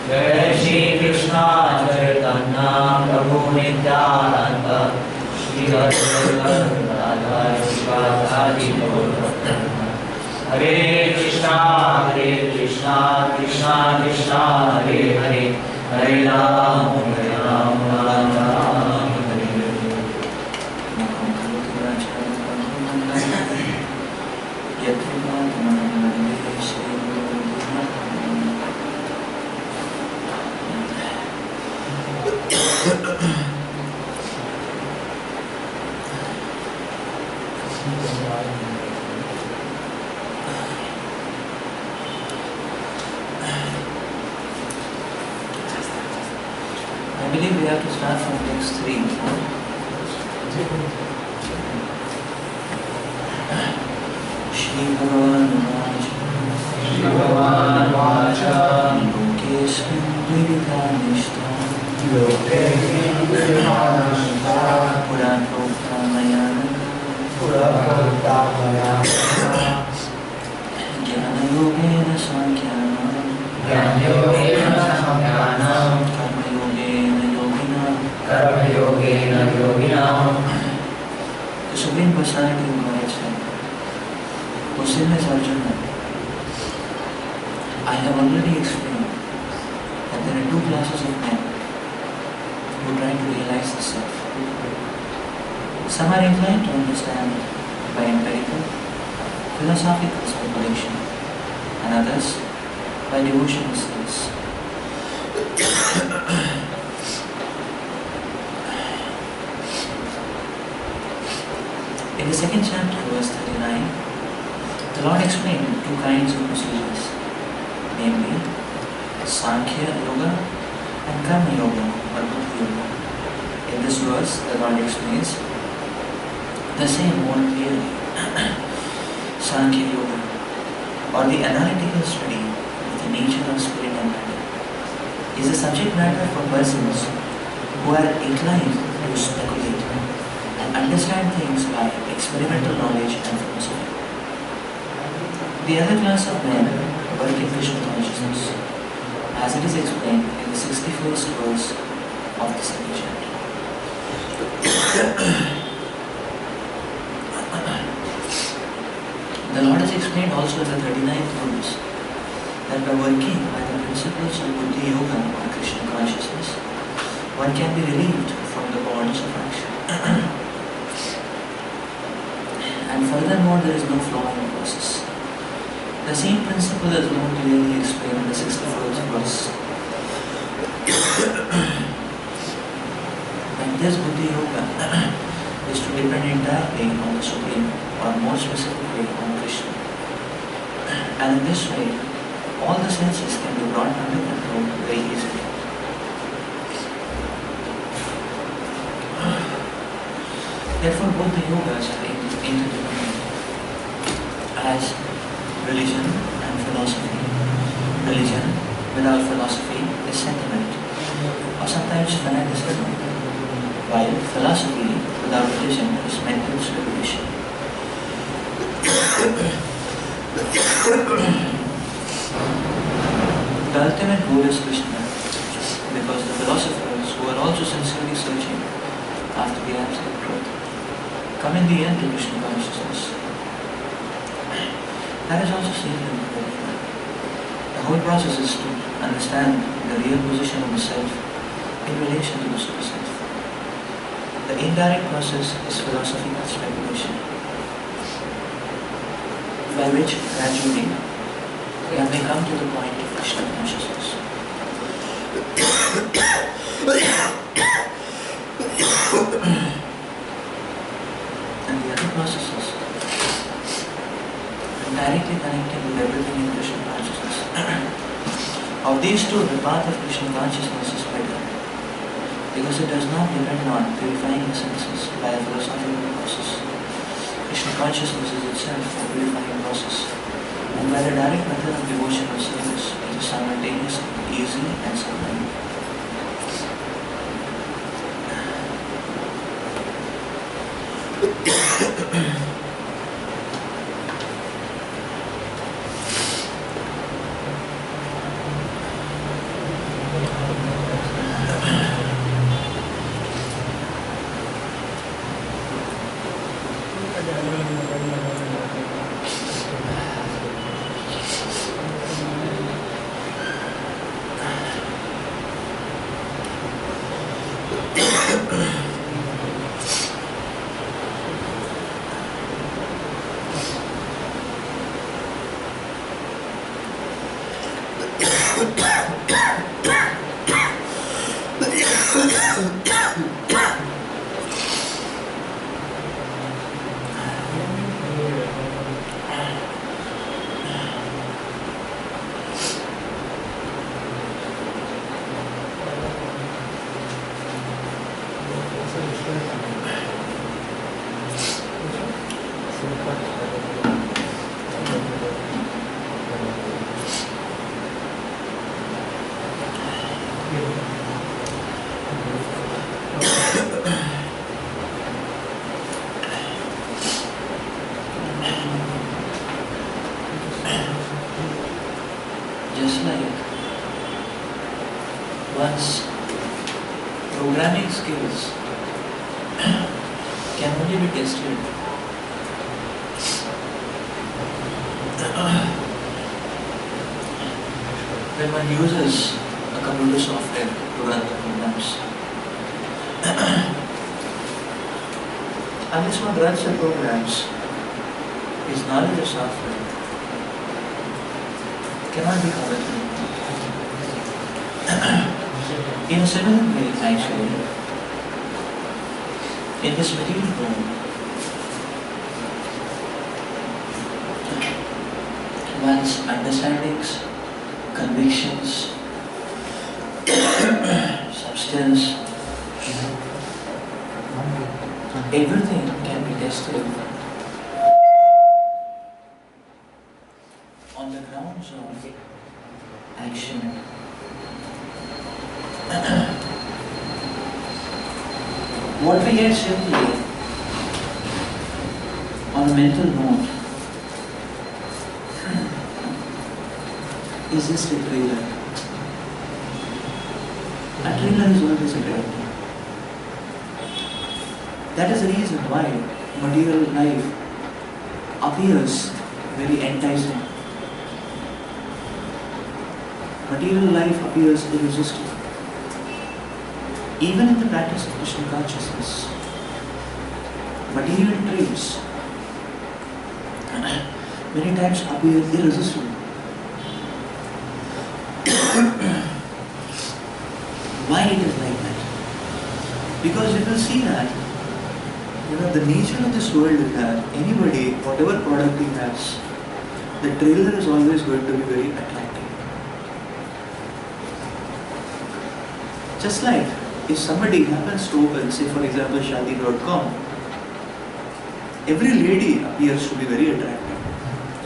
Jai Shri Krishna Chaitanya Prabhu Nityananda Shri Radha Shivadadi Hare Krishna Krishna Krishna Hare Hare Hare Ram Ram Ram Hare I believe we have to start from text 3. Shri Bhagavan Vacha Lokesmin Vividhanishta Puran Proktamayana Jnana Yogena Sankhyanam Karma Yogena. The Supreme Personality of Godhead said, O sinless Arjuna, I have already explained that there are two classes of men who try to realize the self. Some are inclined to understand by empirical, philosophical speculation, and others by devotional sense. In the second chapter, verse 39, the Lord explained two kinds of procedures, namely Sankhya Yoga and Karma Yoga or Buddha Yoga. In this verse, the Lord explains the same more clearly. Sankhya Yoga, or the analytical study of the nature of spirit and matter, is a subject matter for persons who are inclined to speculate and understand things by experimental knowledge and philosophy. The other class of men work in Krishna consciousness, as it is explained in the 61st verse of the second chapter. The Lord has explained also in the 39th verse that by working by the principles of Buddhi Yoga or Krishna consciousness, one can be relieved from the bonds of action. And furthermore, there is no flaw in the process. The same principle is more clearly explained in the 64th verse. And this Buddhi Yoga is to depend entirely on the Supreme, or more specifically on Krishna. And in this way, all the senses can be brought under control very easily. Therefore, both the yogas are interdependent, as religion and philosophy. Religion without philosophy is sentiment, or sometimes fanaticism, while philosophy without religion is mental speculation. The ultimate goal is Krishna, because the philosophers who are also sincerely searching after the absolute truth come in the end to Krishna consciousness. That is also seen in the Gita. The whole process is to understand the real position of the self in relation to the super self. The indirect process is philosophical speculation, by which gradually one may come to the point of Krishna consciousness. And the other processes are directly connected with everything in Krishna consciousness. Of these two, the path of Krishna consciousness is better because it does not depend on purifying the senses by a philosophical process. Krishna consciousness is itself a purifying process, and by the direct method of devotional service, it is simultaneously easy and sublime. Just like one's programming skills can only be tested when one uses a computer software to run the programs. Unless one runs the programs, his knowledge of software cannot be corrected. In a similar way, actually, in this material world, one's understandings, convictions, substance, everything can be tested on the grounds of action. What we get simply on a mental note is just a trailer. A trailer is always a trailer. That is the reason why material life appears very enticing. Material life appears irresistible. Even in the practice of Krishna consciousness, material traits many times appear irresistible. Why it is like that? Because you will see that the nature of this world is that anybody, whatever product he has, the trailer is always going to be very attractive. Just like if somebody happens to open, say for example, Shadi.com, every lady appears to be very attractive.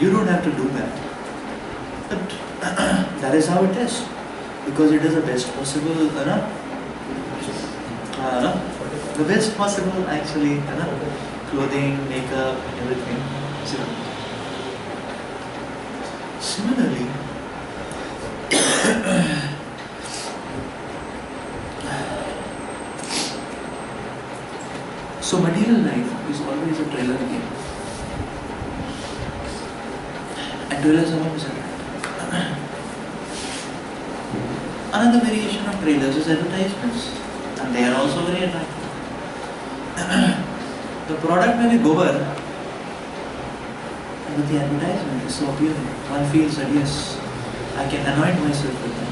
You don't have to do that. But that is how it is. Because it is the best possible, the best possible actually, clothing, makeup, everything. Similarly, so material life is always a trailer game. And trailers are always attractive. Another variation of trailers is advertisements, and they are also very attractive. The product may be gobar, but the advertisement is so appealing. One feels that yes, I can anoint myself with that.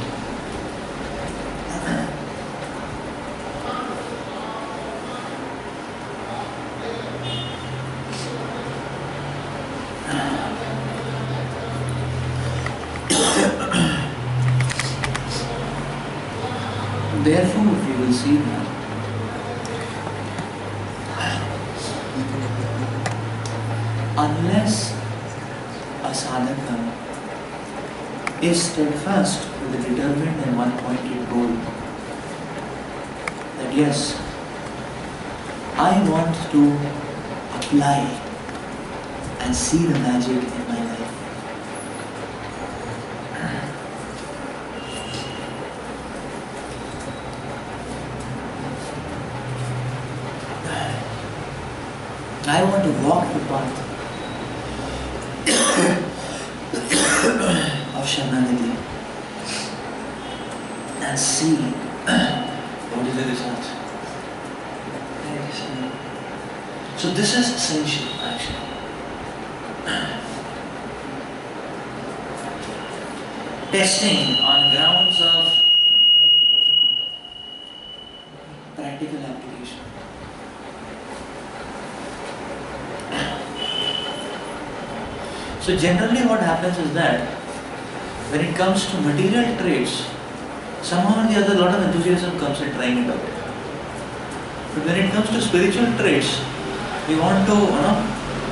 therefore we will see that unless a sadhaka is steadfast with a determined and one-pointed goal, that yes, I want to apply and see the magic in my life. I want to walk the path of Sharanagati and see what is the result. So this is essential actually. Testing on grounds of practical application. So generally what happens is that when it comes to material traits, somehow or the other a lot of enthusiasm comes in trying it out. But when it comes to spiritual traits, we want to,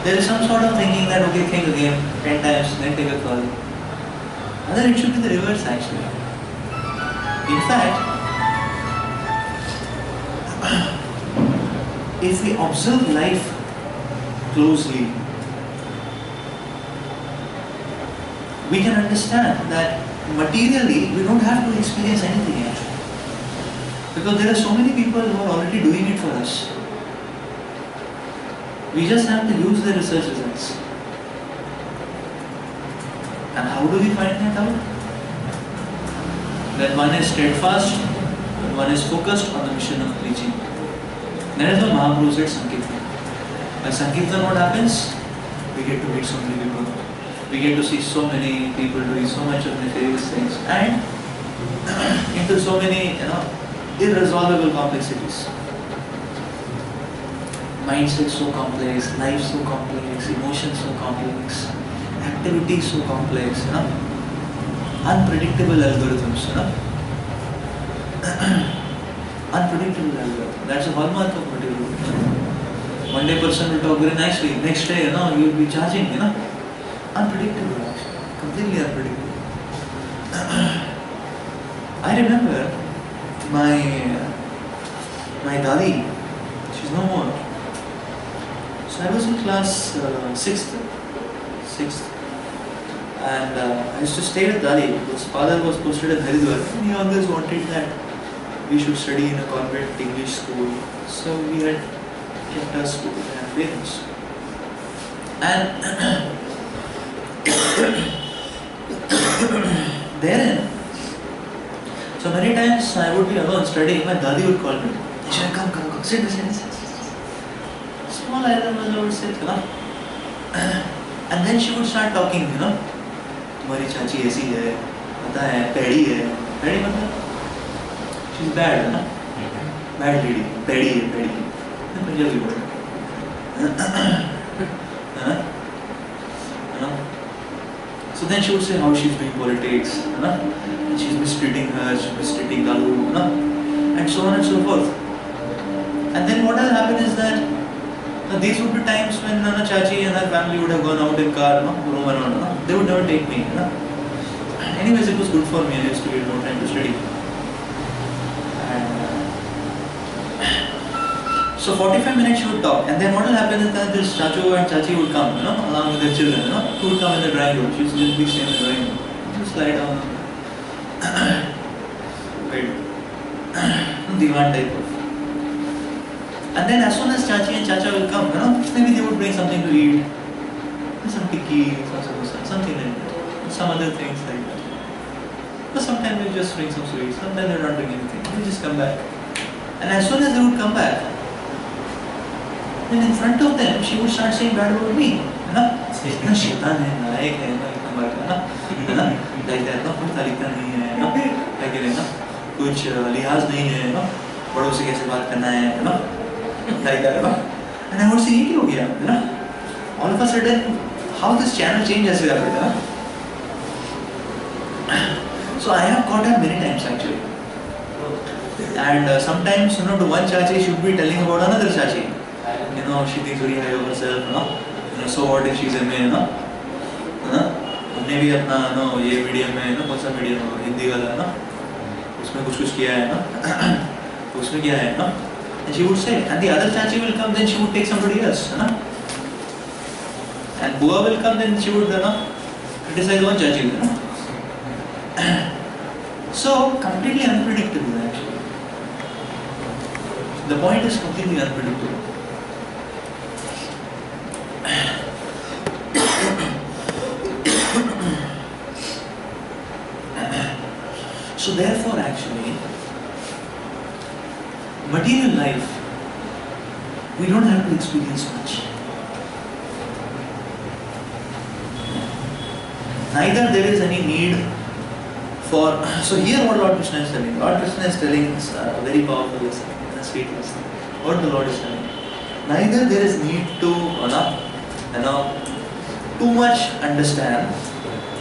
there is some sort of thinking that okay, think again 10 times, then take a call. And then it should be the reverse actually. In fact, if we observe life closely, we can understand that materially we don't have to experience anything actually. Because there are so many people who are already doing it for us. We just have to use the research results. And how do we find that out? That one is steadfast, and one is focused on the mission of preaching. That is what Mahaprabhu said Sankirtan. By Sankirtan what happens? We get to meet so many people. We get to see so many people doing so much of nefarious things and into so many irresolvable complexities. Mindset so complex, life so complex, emotions so complex, activity so complex, unpredictable algorithms, unpredictable algorithm. That's a hallmark of material. One day person will talk very nicely, next day, you will be charging, unpredictable actually, completely unpredictable. I remember my dadi, she's no more. So I was in class 6th, and I used to stay with dadi because father was posted in Haridwar and he always wanted that we should study in a convent English school. So we had kept our school and parents. And therein, so many times I would be alone studying, my dadi would call me. She would come, sit. Small island I would sit, and then she would start talking, तुम्हारी चाची ऐसी है, पता है, पैड़ी है, पैड़ी मतलब, she's bad, bad lady, पैड़ी है, Punjabi word. So then she would say how she's doing politics, and she's mistreating her, she's mistreating Dalu, and so on and so forth. And then what will happen is that these would be times when Chachi and her family would have gone out in car, roam around, they would never take me. Anyways, it was good for me, I used to get more time to study. And so 45 minutes she would talk, and then what will happen is that this Chachu and Chachi would come, along with their children, who would come in the drawing room. She used to just be staying in the drawing room. Just lie down. Wait. Divan type of. And then as soon as Chachi and Chacha will come, maybe they would bring something to eat. Some tikki, something like that. Some other things like that. But sometimes they just bring some sweets, sometimes they don't bring anything. They just come back. And as soon as they would come back, then in front of them, she would start saying bad about me. Shaitan hai, naik hai, like that, कुछ तरीका नहीं है, कुछ लिहाज नहीं है, बड़ों से कैसे बात करना है, like that, and I would say, ये क्या हो गया, all of a sudden, how this channel change has happened, So I have caught her many times actually. And sometimes, to one chachi she would be telling about another chachi. She thinks very high of herself, so what if she's MA, हमने भी अपना ये medium में कौन सा medium Hindi वाला उसमें कुछ किया है उसमें क्या है and she would say, and the other chachi will come, then she would take somebody else, and Bua will come, then she would criticize one chachi, so completely unpredictable actually. The point is completely unpredictable. So therefore actually, material life, we don't have to experience much. Neither there is any need for, so here what Lord Krishna is telling. Lord Krishna is telling us a very powerful lesson, a sweet lesson. What the Lord is telling. Neither there is need to, too much understand,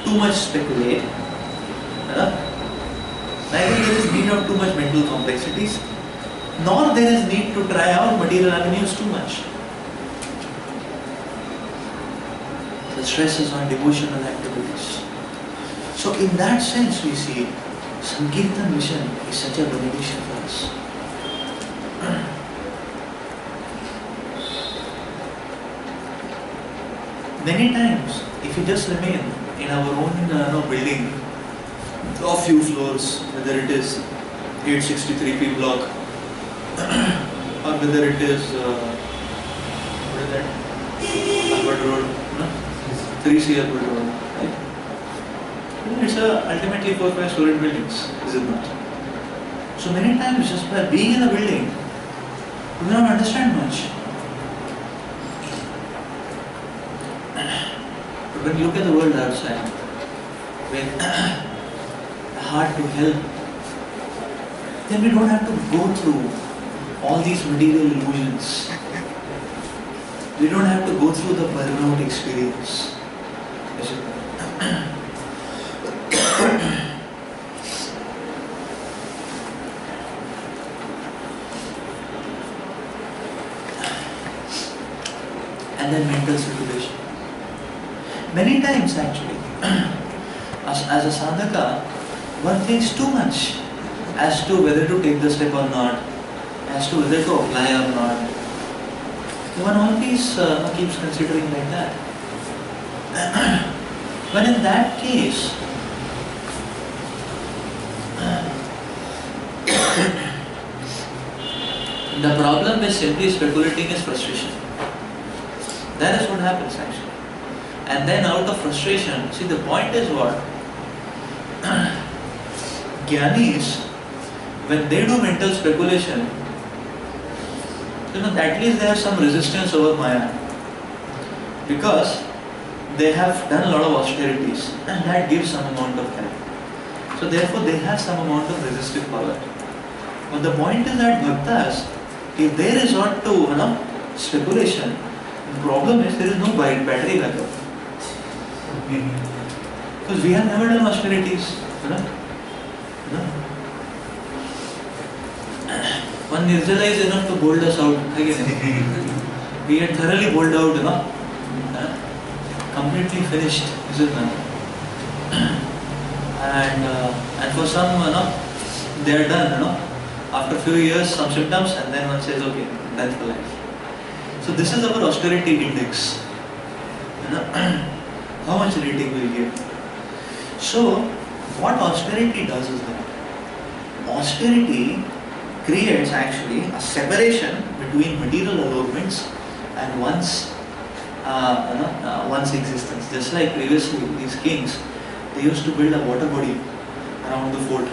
too much speculate, neither there is need of too much mental complexities, nor there is need to try out material avenues too much. The stress is on devotional activities. So in that sense we see Sankirtan mission is such a benediction for us. Many times, if you just remain in our own building of few floors, whether it is 863p block or whether it is what is that? Albert Road, 3C Albert Road, right? It's ultimately 4-5 story buildings, is it not? So many times just by being in a building, we do not understand much. But when you look at the world outside, with heart to help, then we don't have to go through all these material illusions. We don't have to go through the burnout experience. And then mental circulation. Many times actually, as a sadhaka, one thinks too much as to whether to take the step or not, as to whether to apply or not. One always keeps considering like that. But in that case, the problem with simply speculating is frustration. That is what happens actually. And then out of frustration, see the point is what? Jnanis, when they do mental speculation, at least they have some resistance over Maya. Because they have done a lot of austerities and that gives some amount of help. So therefore they have some amount of resistive power. But the point is that bhaktas, if they resort to speculation, the problem is there is no battery backup. Because we have never done austerities. One Nirjala is enough to bold us out. We had thoroughly bowled out, completely finished, is it not? And for some, they are done, after a few years, some symptoms, and then one says, okay, done for life. So this is our austerity index. How much rating we give? So, what austerity does is that austerity creates actually a separation between material allurements and one's existence. Just like previously, these kings, they used to build a water body around the fort.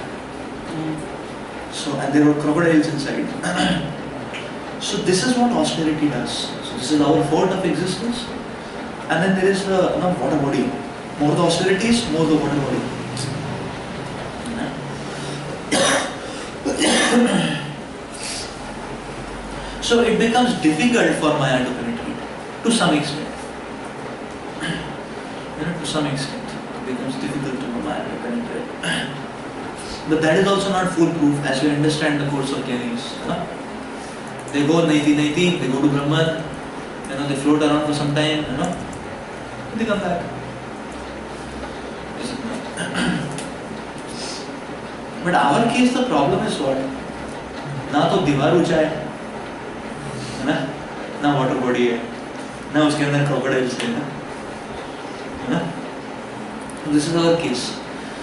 So, and there were crocodiles inside. So this is what austerity does. So this is our fort of existence. And then there is the water body. More the austerities, more the water body. So it becomes difficult for Maya to penetrate, to some extent. To some extent, it becomes difficult for Maya to penetrate. But that is also not foolproof as we understand the course of Jnanis. They go naiti, they go to Brahman, they float around for some time, and they come back. But our case, the problem is what? ना तो दीवार ऊंचा है ना water body है ना उसके अंदर क्रोकोडाइल्स है ना This is our case.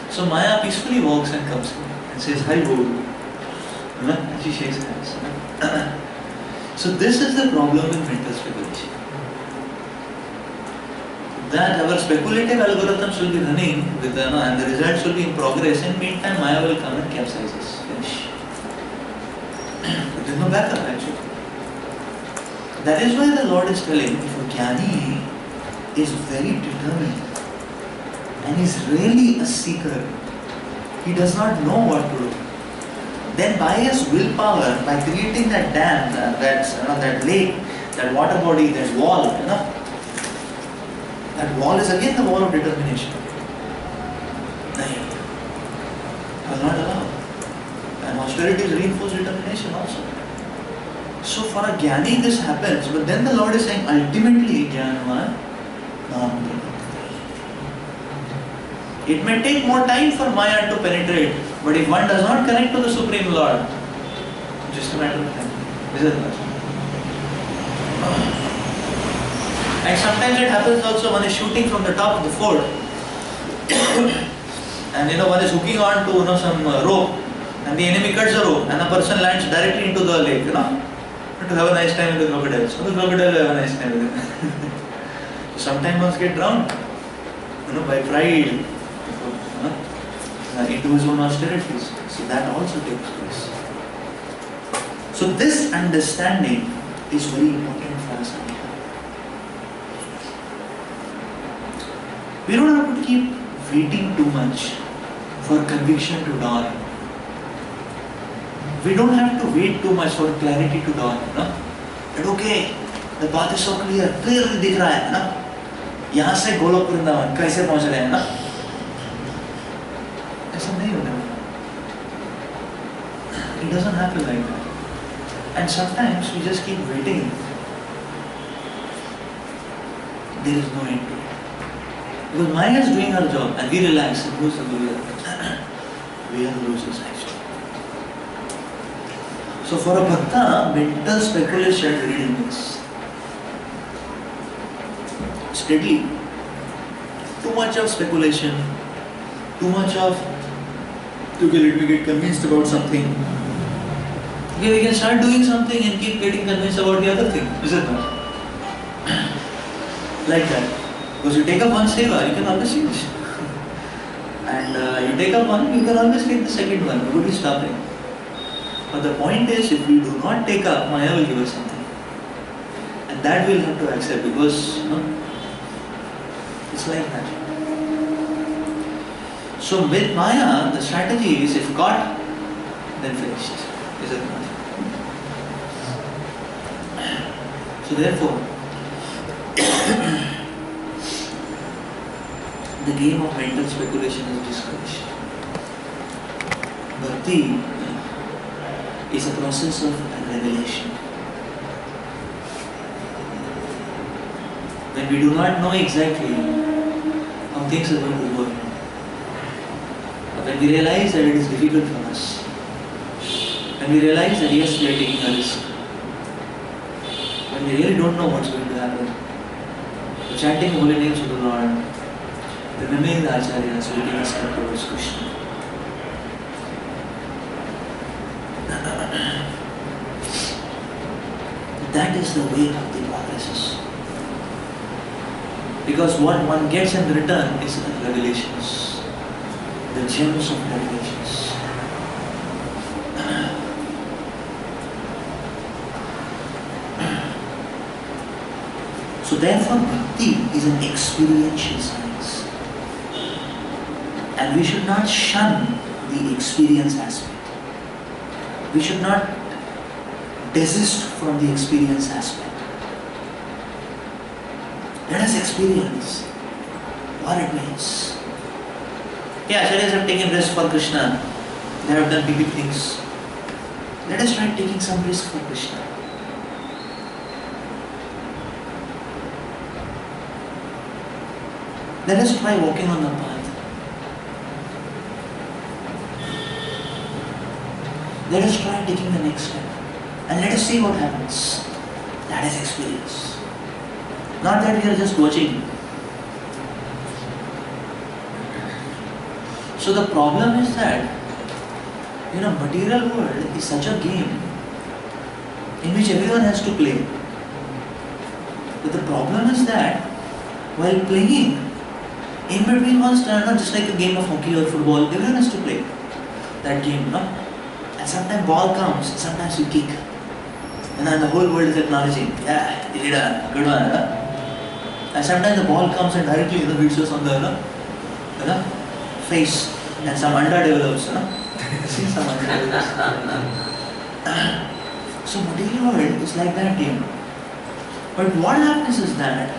So Maya peacefully walks and comes and says hi Guru, and she shakes hands. So this is the problem with mental speculation, that our speculative algorithms will be running with and the results will be in progress, and meantime Maya will come and capsize us. Finish. There is no backup actually. That is why the Lord is telling, if a jnani is very determined and is really a seeker, he does not know what to do, then by his willpower, by creating that dam, that lake, that water body, that wall, that wall is again the wall of determination. Nahi, I will not allow. And austerities reinforce determination also. So for a jnani this happens, but then the Lord is saying ultimately jnana nam. It may take more time for Maya to penetrate, but if one does not connect to the Supreme Lord, just a matter of time. Is it not? And sometimes it happens also, one is shooting from the top of the fort and one is hooking on to some rope, and the enemy cuts the rope and the person lands directly into the lake, to have a nice time with the crocodiles. So the crocodile will have a nice time with them. Sometimes one gets drowned by pride into his own austerities. So that also takes place. So this understanding is very important for us. We don't have to keep waiting too much for conviction to dawn. We don't have to wait too much for clarity to dawn. But okay, the path is so clear, clearly दिख रहा है यहाँ से गोलोक वृंदावन कैसे पहुँच रहे हैं ऐसा नहीं होता. It doesn't happen like that. And sometimes we just keep waiting. There is no end to it. Because Maya is doing her job and we relax and who's the loser? We are the losers actually. So for a bhakta, mental speculation really means steady. Too much of speculation, too much of okay, let me get convinced about something. Okay, we can start doing something and keep getting convinced about the other thing. Is it not? Like that. Because you take up one seva, you can always change. And you take up one, you can always take the second one. Nobody is stopping. But the point is, if we do not take up, Maya will give us something. And that we'll have to accept because it's like that. So with Maya, the strategy is if caught, then finished. Is it not? So therefore, the game of mental speculation is discouraged. Bhakti is a process of revelation. When we do not know exactly how things are going to work, when we realize that it is difficult for us, when we realize that yes, we are taking a risk, when we really don't know what's going to happen, chanting the holy names of the Lord, remembering the Acharyas, leading us towards Krishna. That is the way Bhakti progresses. Because what one gets in return is the revelations, the gems of revelations. So therefore Bhakti is an experiential science. And we should not shun the experience aspect. We should not desist from the experience aspect. Let us experience what it means. Yeah, Acharyas have taken rest for Krishna. They have done big things. Let us try taking some risk for Krishna. Let us try walking on the path. Let us try taking the next step. And let us see what happens. That is experience. Not that we are just watching. So the problem is that, material world is such a game in which everyone has to play. But the problem is that while playing, in between one stand, just like a game of hockey or football, everyone has to play that game, And sometimes ball comes, sometimes you kick. And then the whole world is acknowledging, yeah, you did a good one, And sometimes the ball comes and directly hits us on the face, and some anda develops, See some anda develops. So material world is like that game. But what happens is that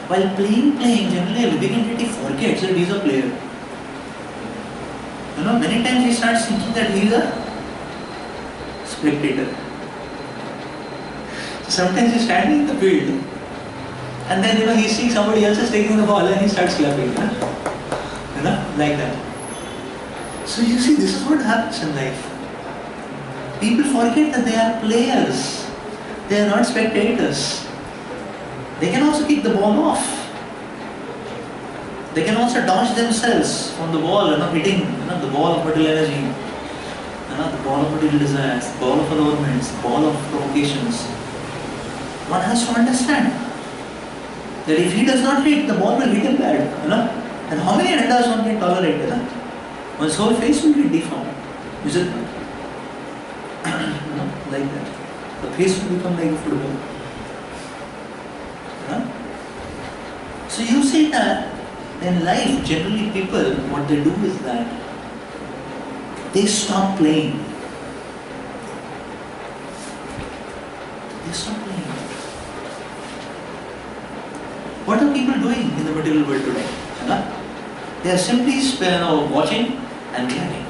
while playing, generally a living entity forgets that he is a player. Many times he starts thinking that he is a spectator. So sometimes he's standing in the field, and then he's seeing somebody else is taking the ball and he starts clapping. Like that. So you see, this is what happens in life. People forget that they are players. They are not spectators. They can also kick the ball off. They can also dodge themselves from the ball, hitting the ball of material energy, the ball of material desires, the ball of allurements, the ball of provocations. One has to understand that if he does not hit, the ball will hit him bad. And how many andas one can tolerate? One's whole face will get deformed. Is it not? Like that. The face will become like a football. So you see that in life, generally people, what they do is that they stop playing. They stop playing. What are people doing in the material world today? They are simply watching and clapping.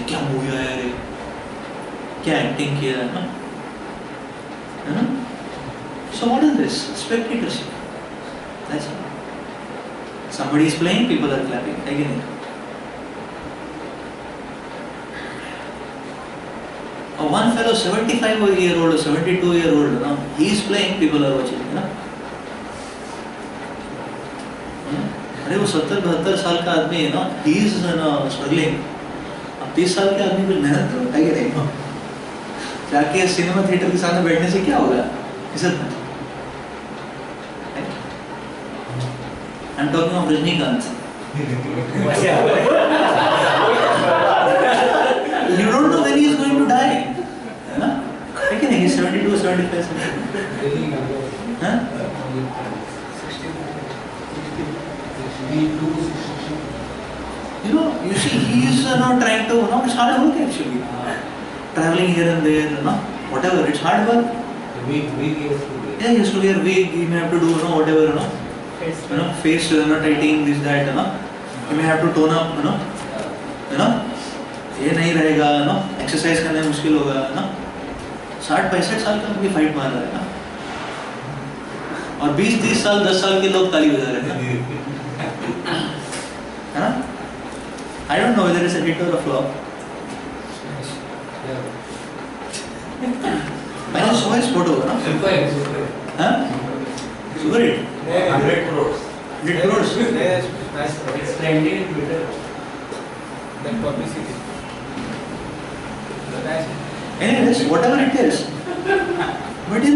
क्या movie आया रे? क्या acting किया है? So what is this? Spectatorship. That's it. Somebody is playing, people are clapping. Again. One fellow, 75-year-old or 72-year-old, he is playing, people are watching. अरे वो 70-72 साल का आदमी है he is struggling. अब 30 साल के आदमी कुछ मेहनत करो, है कि नहीं? जाके सिनेमा थिएटर के सामने बैठने से क्या होगा? इज्जत नहीं. I'm talking of Rajnikant. You don't know when he is going to die. है कि नहीं? He's 72, 75. You see, he is not trying to, it's hard work actually. Traveling here and there, whatever, it's hard work. Yeah, he has to wear wig, he may have to do, whatever, face, tightening, this, that, he may have to tone up, ये नहीं रहेगा, exercise करने में मुश्किल होगा, 60-65 साल का भी फाइट मार रहा है, और 20-30 साल, 10 साल के लोग ताली बजा रहे हैं, I don't know whether it's a hit or a flop. I just saw his photo, Super hit. Super hit? 100 crores. 100 crores? It's trending in Twitter. That publicity. Anyways, whatever it is. But you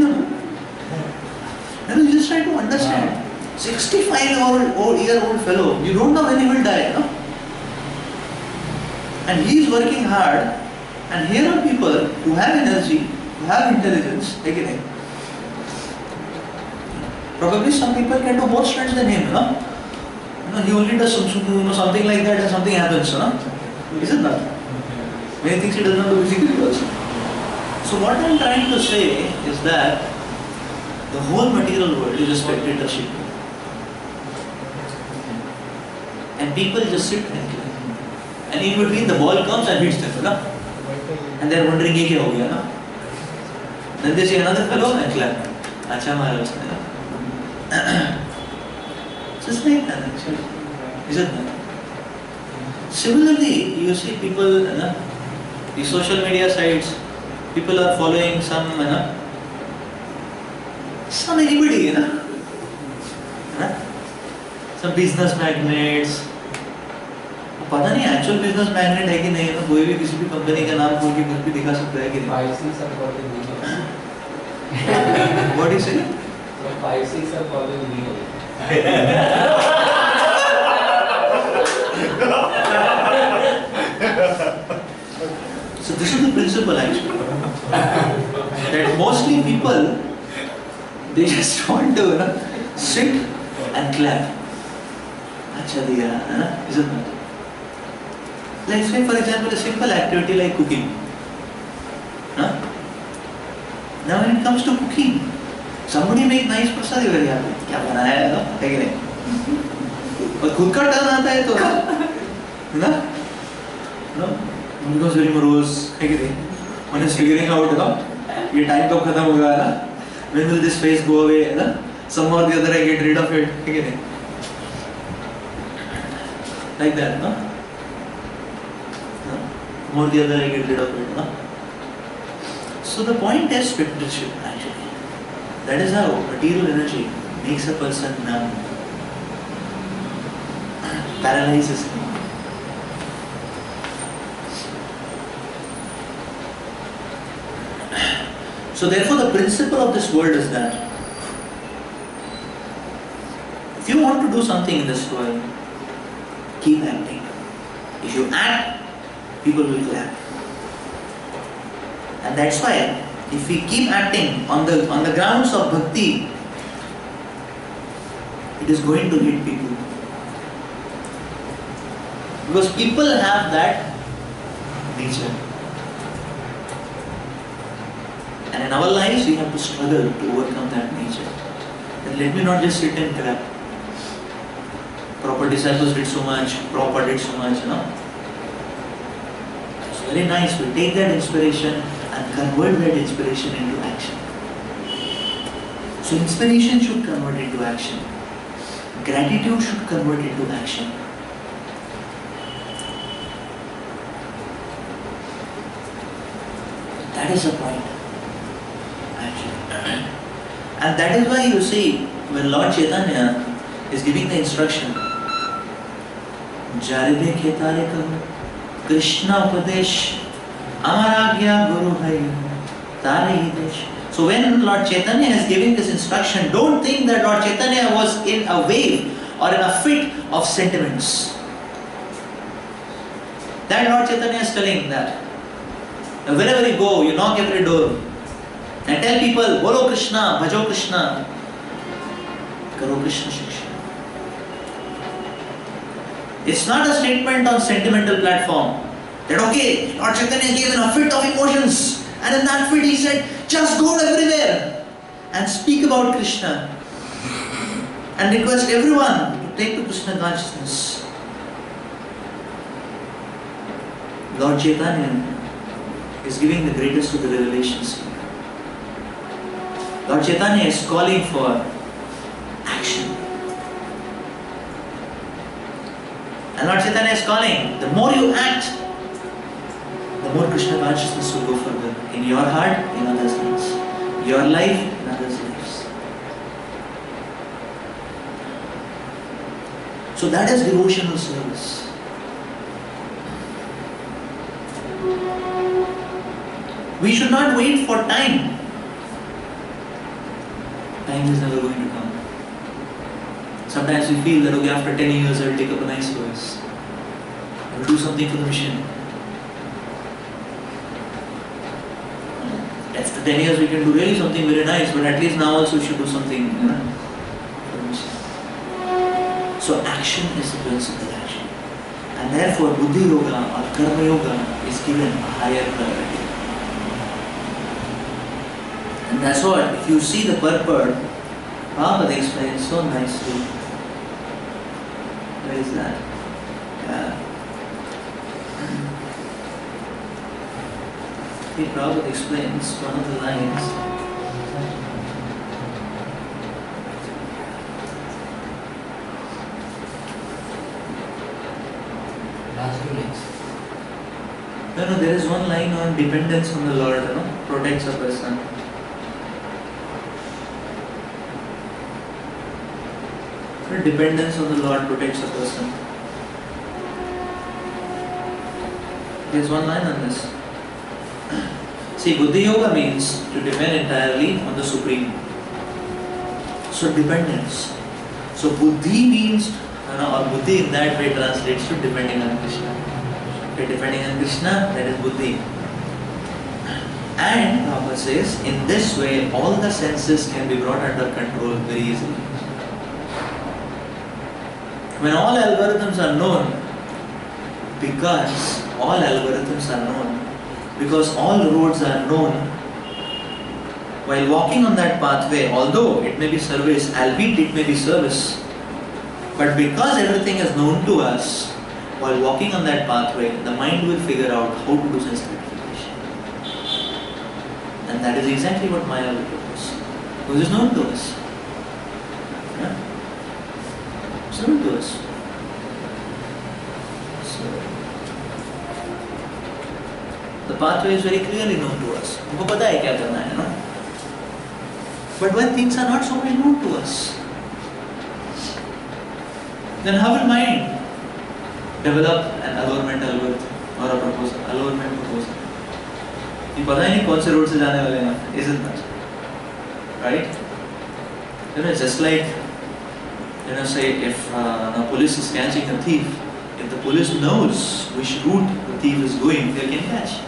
just try to understand. 65-year-old fellow, you don't know when he will die, And he is working hard, and here are people who have energy, who have intelligence, again. Probably some people can do more stunts than him, He only does something like that and something happens, Isn't that? Many things he does not do physically also. So what I am trying to say is that the whole material world is a spectatorship. And people just sit there. And in between the ball comes and hits them, na? And they're wondering, ye kya ho gaya, na? Then they see another fellow and clap. Acha mara usne, na? Just like that, actually. Isn't it? Similarly, you see people, the social media sites, people are following some anybody, some business magnates. पता नहीं actual business magnate है कि नहीं, तो कोई भी किसी भी कंपनी का नाम खोल के कुछ भी दिखा सकता है कि नहीं? 5-6 are calling me. What do you say? 5-6 are calling me. So this is the principle actually. That mostly people, they just want to sit and clap. Acha diya, isn't it? Let's say for example a simple activity like cooking. Now when it comes to cooking, somebody make nice prasad, you are happy. क्या बनाया है ना? है कि नहीं? और खुद का टर्न आता है तो ना? No? Because very morose, है कि नहीं? One is figuring out, ये time कब खत्म होगा ना? When will this phase go away, ना? Somehow or the other I get rid of it, है कि नहीं? Like that, no? More the other I get rid of it, no? So the point is spectatorship actually. That is how material energy makes a person numb, paralyzes him. So therefore the principle of this world is that if you want to do something in this world, keep acting. If you act, people will clap. And that's why if we keep acting on the grounds of bhakti, it is going to hit people. Because people have that nature. And in our lives, we have to struggle to overcome that nature. And let me not just sit and clap. Proper disciples did so much, Prabhupada did so much, It's very nice. We take that inspiration and convert that inspiration into action. So inspiration should convert into action. Gratitude should convert into action. That is the point. Actually. And that is why you see, when Lord Chaitanya is giving the instruction, Jaride Khetare Kaho, Krishna Upadesh, Amaragya Guru Hai, Tare Hidesh. So when Lord Chaitanya is giving this instruction, don't think that Lord Chaitanya was in a wave or in a fit of sentiments. That Lord Chaitanya is telling that. Now wherever you go, you knock every door and tell people, Bolo Krishna, Bhajo Krishna, Karo Krishna Shiksha. It's not a statement on sentimental platform that okay, Lord Chaitanya gave in a fit of emotions and in that fit he said, just go everywhere and speak about Krishna and request everyone to take to Krishna consciousness. Lord Chaitanya is giving the greatest of the revelations here. Lord Chaitanya is calling for action. And Lord Chaitanya is calling, the more you act, the more Krishna consciousness will go further. In your heart, in others' lives. Your life, in others' lives. So that is devotional service. We should not wait for time. Time is never going to come. Sometimes we feel that okay, after 10 years I will take up a nice verse. I will do something for the mission. After 10 years we can do really something very nice, but at least now also we should do something for the mission. So action is the principal action. And therefore Buddhi Yoga or Karma Yoga is given a higher priority. And that's what, if you see the purport, Prabhupada explains so nicely. Where is that? He Prabhupada explains one of the lines. Last 2 lines. No, there is one line on dependence on the Lord, protects a person. Dependence on the Lord protects a person. There's one line on this. See, Buddhi Yoga means to depend entirely on the Supreme. So dependence. So Buddhi means, or Buddhi in that way translates to depending on Krishna. Okay, depending on Krishna, that is Buddhi. And Prabhupada says, in this way, all the senses can be brought under control very easily. When all algorithms are known, because all roads are known, while walking on that pathway, although it may be service, albeit it may be service, but because everything is known to us, while walking on that pathway, the mind will figure out how to do sense gratification. And that is exactly what Maya will do us. Because it is known to us. Yeah? It's known to us. So, the pathway is very clearly known to us. हमको पता है क्या करना है, ना? But when things are not so much known to us, then how will mind develop an allurement algorithm or a proposal, allurement proposal? ये पता ही नहीं कौन से रोड से जाने वाले हैं, isn't that? Right? It's just like, say if the police is catching a thief, if the police knows which route the thief is going, they can catch.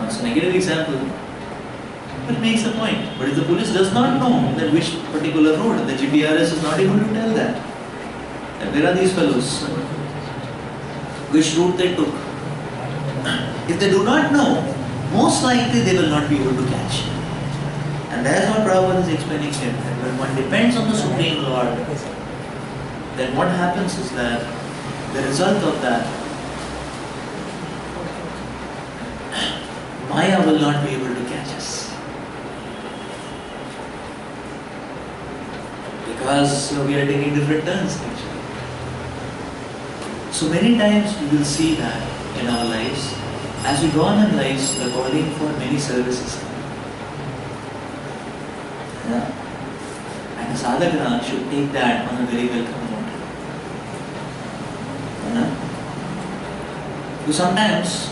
It's a negative example, but it makes a point. But if the police does not know that which particular road, the GPRS is not able to tell that. And where are these fellows? Which route they took? If they do not know, most likely they will not be able to catch. And that is what Prabhupada is explaining here. That when one depends on the Supreme Lord, then what happens is that the result of that, Maya will not be able to catch us. Because we are taking different turns actually. So many times we will see that in our lives, as we go on in lives, the calling for many services. Yeah? And a sadhaka should take that on a very welcome note. So sometimes,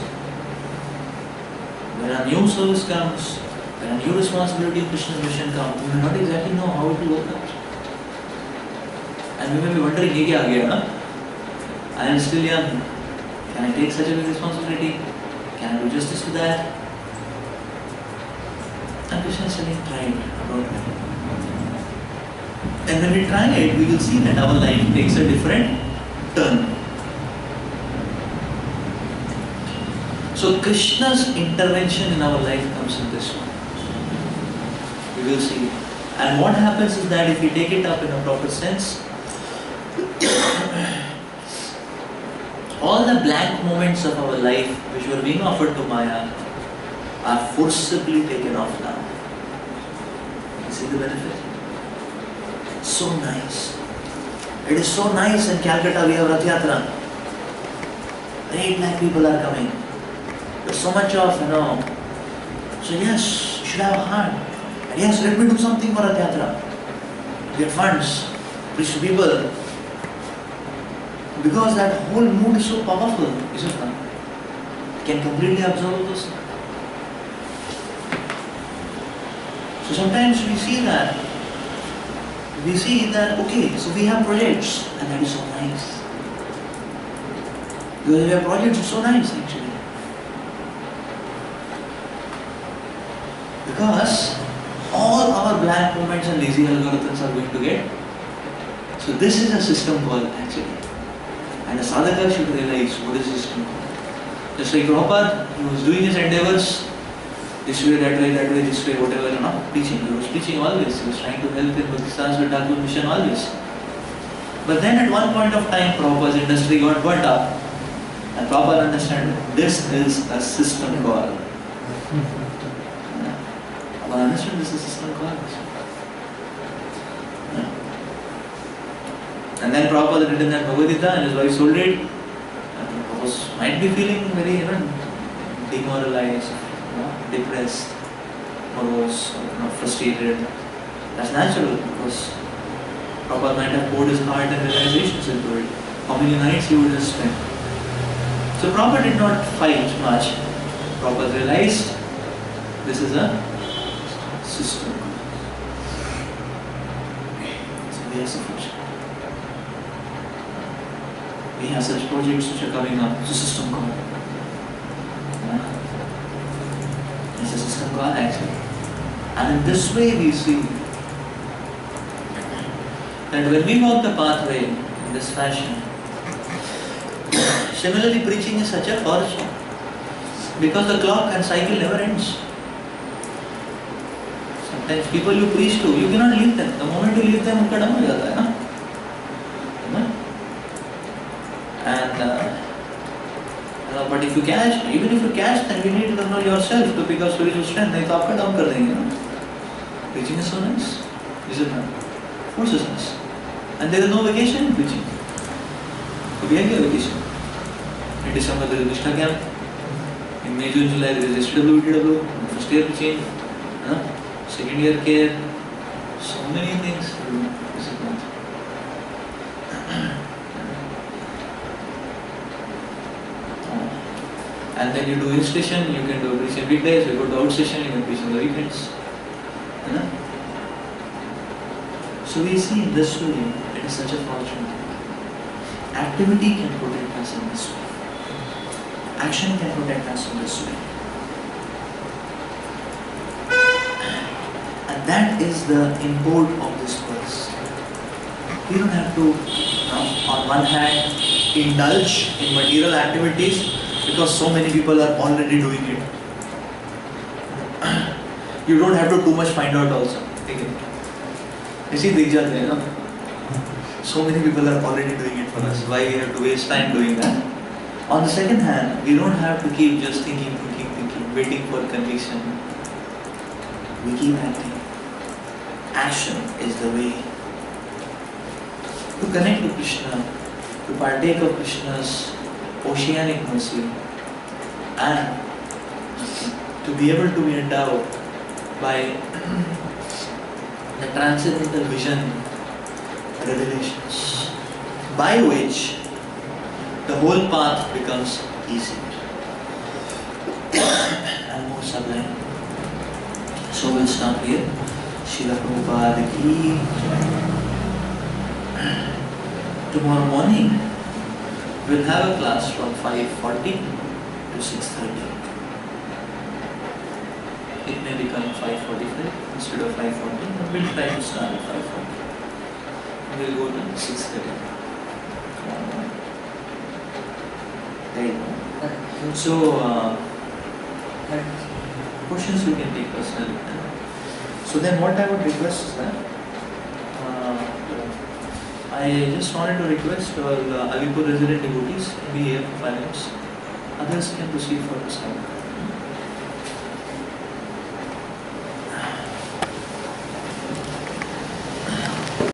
when a new service comes, when a new responsibility of Krishna's mission comes, we may not exactly know how it will work out. And we may be wondering, "Ye kya aa gaya, na? I am still young. Can I take such a big responsibility? Can I do justice to that?" And Krishna is telling, "Try it, don't try it." And when we try it, we will see that our life takes a different turn. So Krishna's intervention in our life comes in this way. We will see. And what happens is that if we take it up in a proper sense, all the blank moments of our life which were being offered to Maya are forcibly taken off now. You see the benefit? So nice. It is so nice in Calcutta we have Rath Yatra. 8 lakh people are coming. There's so much of, So yes, you should have a heart. And yes, let me do something for Rath Yatra. Get funds, preach to people. Because that whole mood is so powerful, isn't it? It can completely absorb a person. So sometimes we see that. Okay, so we have projects, and that is so nice. Because we have projects, it's so nice actually. Because all our blank moments and lazy algorithms are going to get. So this is a system call actually. And a sadhaka should realize what is this system called. Just like Prabhupada, he was doing his endeavors, this way, that way, this way, whatever, teaching. He was teaching always. He was trying to help in Bhakti Thakur mission always. But then at one point of time, Prabhupada's industry got burnt up. And Prabhupada understand this is a system call. Prabhupada understood this is a system call. And then Prabhupada written that Bhagavad Gita and his wife sold it. And Prabhupada might be feeling very demoralized, depressed, morose, frustrated. That's natural because Prabhupada might have poured his heart and realizations into it. How many nights he would have spent. So Prabhupada did not fight much. Prabhupada realized this is a system. So we are sufficient. We have such projects which are coming up. It's a system call. It's a system call actually. And in this way we see that when we walk the pathway in this fashion, similarly preaching is such a fortune because the clock and cycle never ends. Sometimes people you preach to, you cannot leave them. The moment you leave them, unka dam ho jata hai, na? And but if you catch, even if you catch them, you need to know yourself to pick up spiritual strength. Nahi to aapka down kar denge, na? Preaching is so nice, is it not? Forces us. And there is no vacation in preaching. So we have a vacation. In December there is Nishtha camp. In May, June, July there is STW, TW. First year change. Second year care. So many things. Is it not? And then you do in station, you can do preach in weekdays. You go to out station, you can preach on the weekends. So we see in this way, it is such a fortune. Activity can protect us in this way. Action can protect us in this way. And that is the import of this verse. We don't have to, on one hand, indulge in material activities because so many people are already doing it. You don't have to too much find out also. So many people are already doing it for us. Why we have to waste time doing that? On the second hand, we don't have to keep just thinking, waiting for conviction. We keep acting. Action is the way to connect to Krishna, to partake of Krishna's oceanic mercy, and to be able to be endowed by the transcendental vision, revelations, by which the whole path becomes easy and more sublime. So we'll stop here. Srila Prabhupada ki Jai. Tomorrow morning we'll have a class from 5:40 to 6:30. It may become 5:45 instead of 5:40, but we'll try to start at 5:40. We'll go to 6:30. There you go. So, questions you can take personally. So then what I would request is that, I just wanted to request all Alipur resident devotees to be here for 5 minutes. Others can proceed for this time.